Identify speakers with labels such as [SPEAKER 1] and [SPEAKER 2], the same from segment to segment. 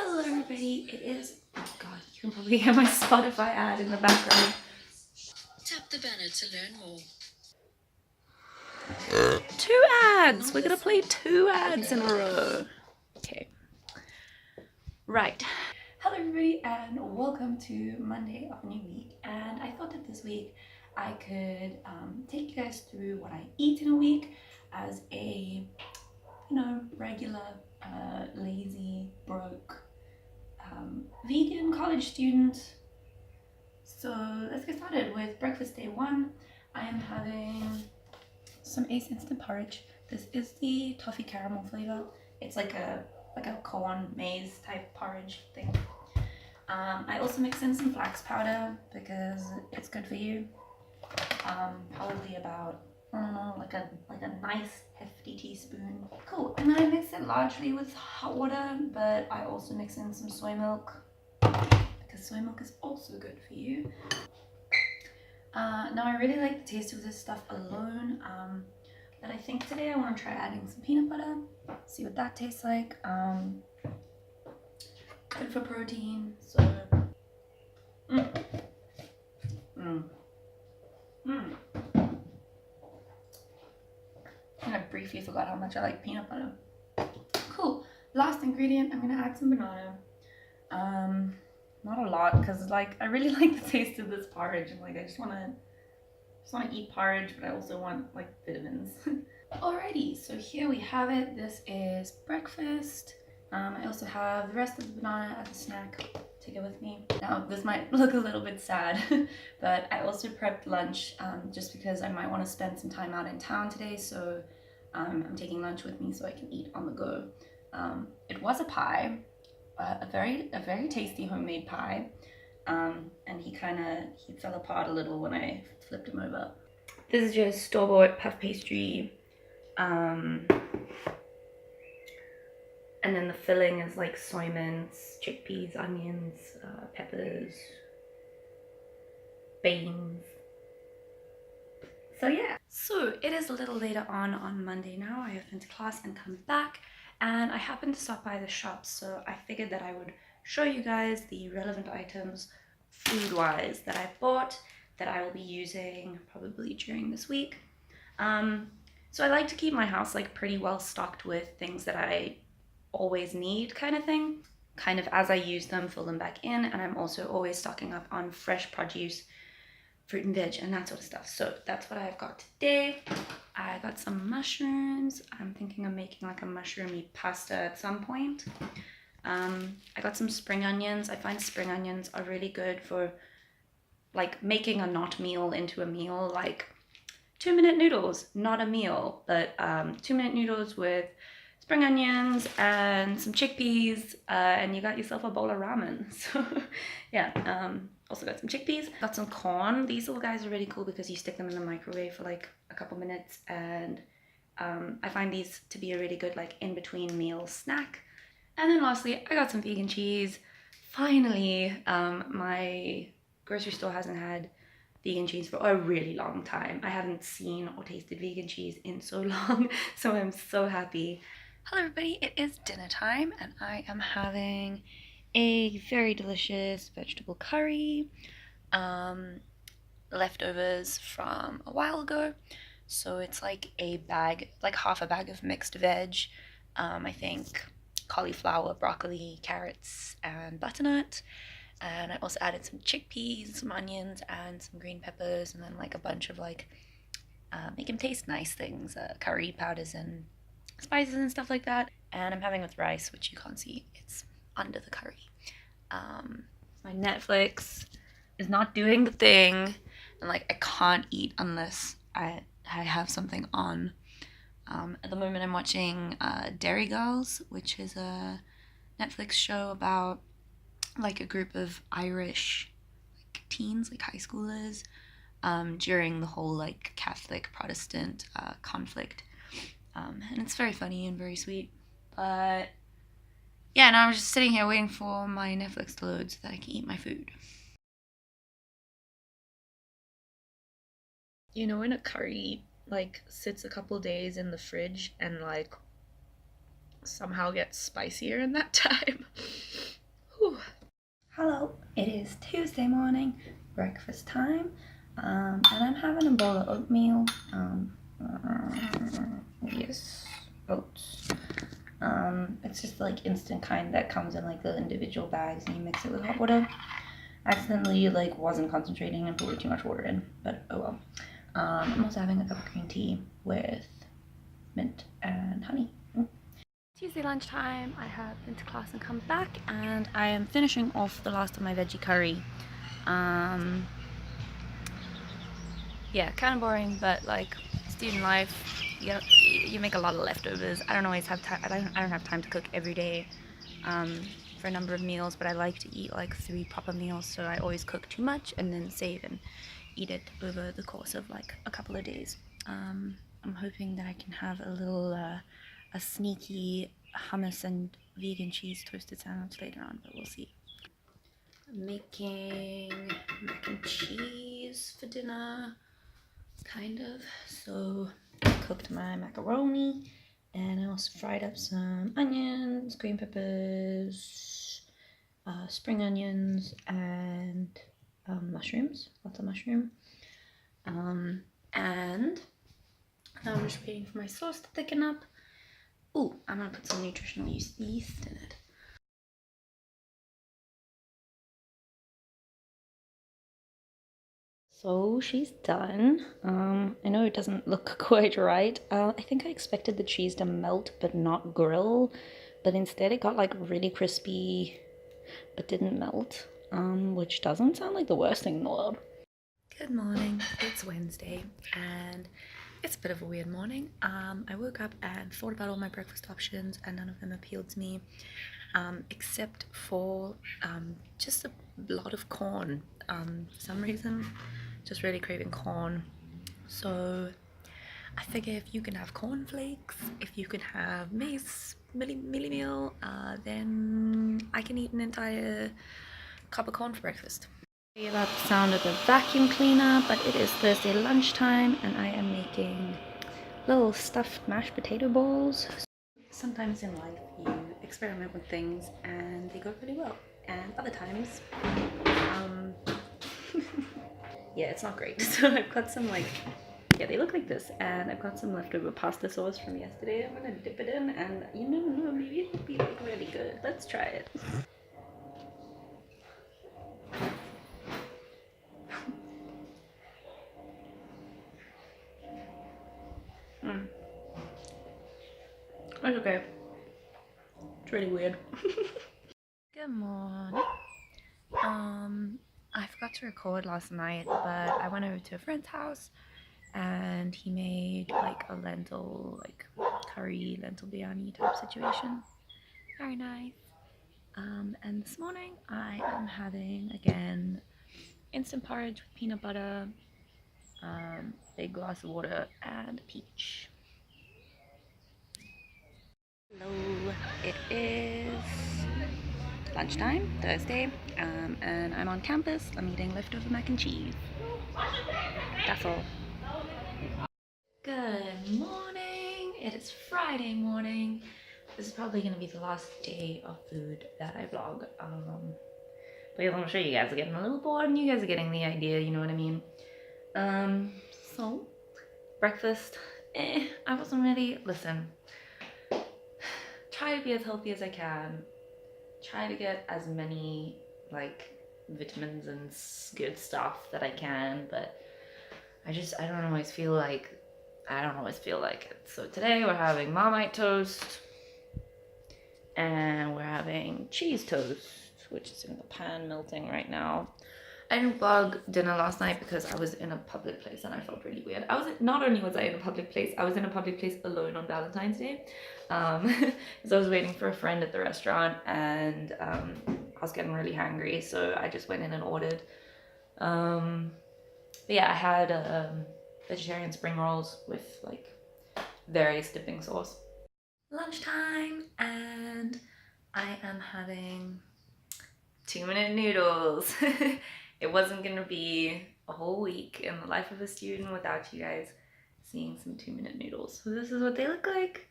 [SPEAKER 1] Hello everybody, it is, oh god, you can probably hear my Spotify ad in the background.
[SPEAKER 2] Tap the banner to learn more.
[SPEAKER 1] 2 ads! We're gonna play 2 ads in a row. Okay. Right. Hello everybody and welcome to Monday of a new week. And I thought that this week I could take you guys through what I eat in a week as a, regular, lazy, broke, vegan college student. So let's get started with breakfast day 1. I am having some Ace instant porridge. This is the toffee caramel flavor. It's like a corn maize type porridge thing. I also mix in some flax powder because it's good for you. Probably about, I don't know, like a nice hefty teaspoon. Cool. And then I mix it largely with hot water, but I also mix in some soy milk because soy milk is also good for you. Now I really like the taste of this stuff alone, but I think today I want to try adding some peanut butter, see what that tastes like. Good for protein, so I briefly forgot how much I like peanut butter. Cool. Last ingredient, I'm gonna add some banana. Not a lot, because like I really like the taste of this porridge, and like I just wanna eat porridge, but I also want like vitamins. Alrighty, so here we have it. This is breakfast. I also have the rest of the banana as a snack to go with me. Now this might look a little bit sad, but I also prepped lunch just because I might want to spend some time out in town today, so I'm taking lunch with me so I can eat on the go. It was a pie, a very tasty homemade pie, and he fell apart a little when I flipped him over. This is just store-bought puff pastry, and then the filling is like soy mince, chickpeas, onions, peppers, beans. So yeah. So it is a little later on Monday now. I have been to class and come back, and I happened to stop by the shop, so I figured that I would show you guys the relevant items food-wise that I bought that I will be using probably during this week. So I like to keep my house like pretty well stocked with things that I always need kind of thing. Kind of as I use them, fill them back in, and I'm also always stocking up on fresh produce, fruit and veg, and that sort of stuff. So that's what I've got today. I got some mushrooms. I'm thinking of making like a mushroomy pasta at some point. I got some spring onions. I find spring onions are really good for like making a not meal into a meal, like 2-minute noodles, not a meal, but 2-minute noodles with spring onions and some chickpeas, and you got yourself a bowl of ramen. So yeah, also got some chickpeas, got some corn. These little guys are really cool because you stick them in the microwave for like a couple minutes, and I find these to be a really good like in-between meal snack. And then lastly, I got some vegan cheese. Finally, my grocery store hasn't had vegan cheese for a really long time. I haven't seen or tasted vegan cheese in so long, so I'm so happy. Hello everybody, it is dinner time and I am having a very delicious vegetable curry, leftovers from a while ago. So it's like a bag, like half a bag of mixed veg. I think cauliflower, broccoli, carrots, and butternut. And I also added some chickpeas, some onions, and some green peppers, and then like a bunch of like make them taste nice things, curry powders and spices and stuff like that. And I'm having with rice, which you can't see, it's under the curry. My Netflix is not doing the thing, and like I can't eat unless I have something on. At the moment I'm watching Derry Girls, which is a Netflix show about like a group of Irish like teens, like high schoolers, during the whole like Catholic Protestant conflict. And it's very funny and very sweet. But yeah, now I'm just sitting here waiting for my Netflix to load so that I can eat my food. You know when a curry like sits a couple days in the fridge and like somehow gets spicier in that time? Tuesday morning, breakfast time, and I'm having a bowl of oatmeal. Yes, oats. It's just like instant kind that comes in like the individual bags and you mix it with hot water. Accidentally like wasn't concentrating and put way too much water in, but oh well. I'm also having a cup of green tea with mint and honey. Tuesday lunchtime, I have been to class and come back, and I am finishing off the last of my veggie curry. Yeah, kind of boring, but like student life, you make a lot of leftovers. I don't always have time. I don't have time to cook every day for a number of meals, but I like to eat like 3 proper meals, so I always cook too much and then save and eat it over the course of like a couple of days. I'm hoping that I can have a little a sneaky hummus and vegan cheese toasted sandwich later on, but we'll see. I'm making mac and cheese for dinner, kind of. So I cooked my macaroni, and I also fried up some onions, green peppers, spring onions, and mushrooms, lots of mushroom. And now I'm just waiting for my sauce to thicken up. Ooh, I'm gonna put some nutritional yeast in it. So she's done. I know it doesn't look quite right. I think I expected the cheese to melt but not grill, but instead it got like really crispy but didn't melt, which doesn't sound like the worst thing in the world. Good morning, it's Wednesday, and it's a bit of a weird morning. I woke up and thought about all my breakfast options, and none of them appealed to me, except for just a lot of corn. For some reason, just really craving corn. So I figure if you can have cornflakes, if you can have maize milli meal, then I can eat an entire cup of corn for breakfast. Sorry about the sound of the vacuum cleaner, but it is Thursday lunchtime and I am making little stuffed mashed potato balls. Sometimes in life you experiment with things and they go really well, and other times yeah, it's not great. So I've got some like, yeah, they look like this, and I've got some leftover pasta sauce from yesterday. I'm gonna dip it in, and you never know, maybe it'll be like really good. Let's try it. It's okay. It's really weird. Good morning. I forgot to record last night, but I went over to a friend's house and he made like a lentil, like curry, lentil biryani type situation. Very nice. And this morning I am having again instant porridge with peanut butter, big glass of water, and peach. Hello, it is lunchtime, Thursday, and I'm on campus. I'm eating leftover mac and cheese. That's all. Good morning. It is Friday morning. This is probably gonna be the last day of food that I vlog. Because I'm sure you guys are getting a little bored and you guys are getting the idea, you know what I mean? So breakfast, I wasn't really, listen, try to be as healthy as I can, try to get as many like vitamins and good stuff that I can, but I don't always feel like it. So today we're having Marmite toast and we're having cheese toast, which is in the pan melting right now. I didn't vlog dinner last night because I was in a public place and I felt really weird. Not only was I in a public place, I was in a public place alone on Valentine's Day. Because I was waiting for a friend at the restaurant and I was getting really hungry, so I just went in and ordered. But yeah, I had vegetarian spring rolls with like various dipping sauce. Lunchtime, and I am having 2-minute noodles. It wasn't gonna be a whole week in the life of a student without you guys seeing some 2-minute noodles. So this is what they look like.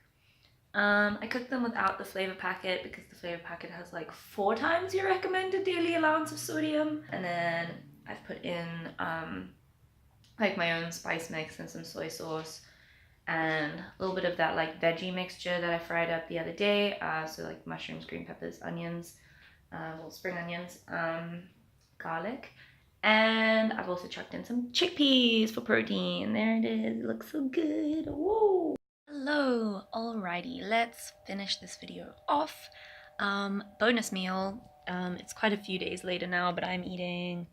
[SPEAKER 1] I cooked them without the flavor packet because the flavor packet has like 4 times your recommended daily allowance of sodium. And then I've put in like my own spice mix and some soy sauce and a little bit of that like veggie mixture that I fried up the other day. So like mushrooms, green peppers, onions, well, spring onions, garlic. And I've also chucked in some chickpeas for protein. There it is. It looks so good. Woo! Hello. Alrighty, let's finish this video off. Bonus meal. It's quite a few days later now, but I'm eating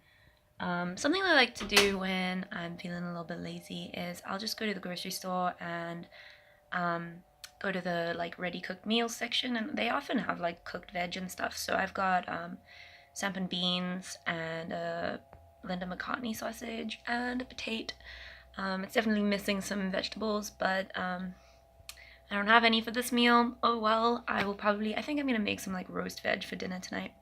[SPEAKER 1] something I like to do when I'm feeling a little bit lazy is I'll just go to the grocery store and go to the like ready cooked meals section, and they often have like cooked veg and stuff. So I've got sampan beans and a Linda McCartney sausage and a potato. It's definitely missing some vegetables, but I don't have any for this meal. Oh well, I think I'm gonna make some like roast veg for dinner tonight.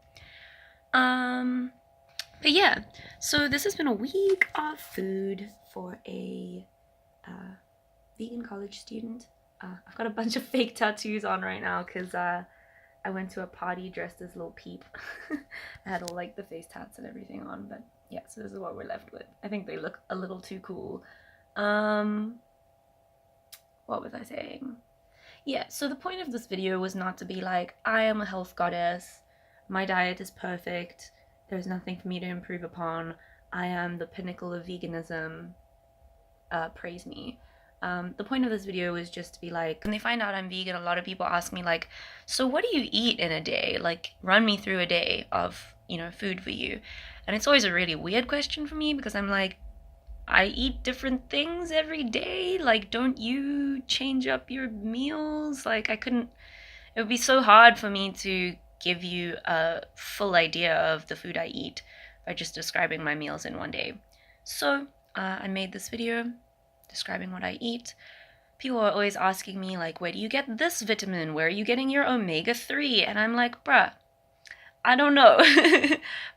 [SPEAKER 1] But yeah, so this has been a week of food for a vegan college student. I've got a bunch of fake tattoos on right now because I went to a party dressed as Lil Peep. I had all like the face tats and everything on, but yeah, so this is what we're left with. I think they look a little too cool. What was I saying? Yeah, so the point of this video was not to be like, I am a health goddess, my diet is perfect, there's nothing for me to improve upon, I am the pinnacle of veganism, praise me. The point of this video was just to be like, when they find out I'm vegan, a lot of people ask me like, so what do you eat in a day? Like, run me through a day of, you know, food for you. And it's always a really weird question for me because I'm like, I eat different things every day. Like, don't you change up your meals? Like, it would be so hard for me to give you a full idea of the food I eat by just describing my meals in one day. So, I made this video describing what I eat. People are always asking me, like, where do you get this vitamin? Where are you getting your omega-3? And I'm like, bruh, I don't know.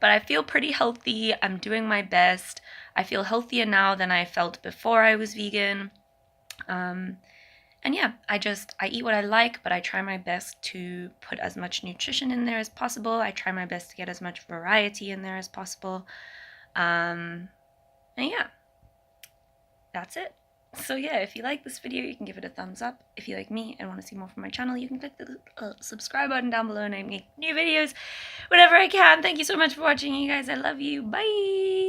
[SPEAKER 1] But I feel pretty healthy. I'm doing my best. I feel healthier now than I felt before I was vegan. And yeah, I eat what I like, but I try my best to put as much nutrition in there as possible. I try my best to get as much variety in there as possible. And yeah, that's it. So yeah, if you like this video, you can give it a thumbs up. If you like me and want to see more from my channel, you can click the subscribe button down below and I make new videos whenever I can. Thank you so much for watching, you guys. I love you. Bye!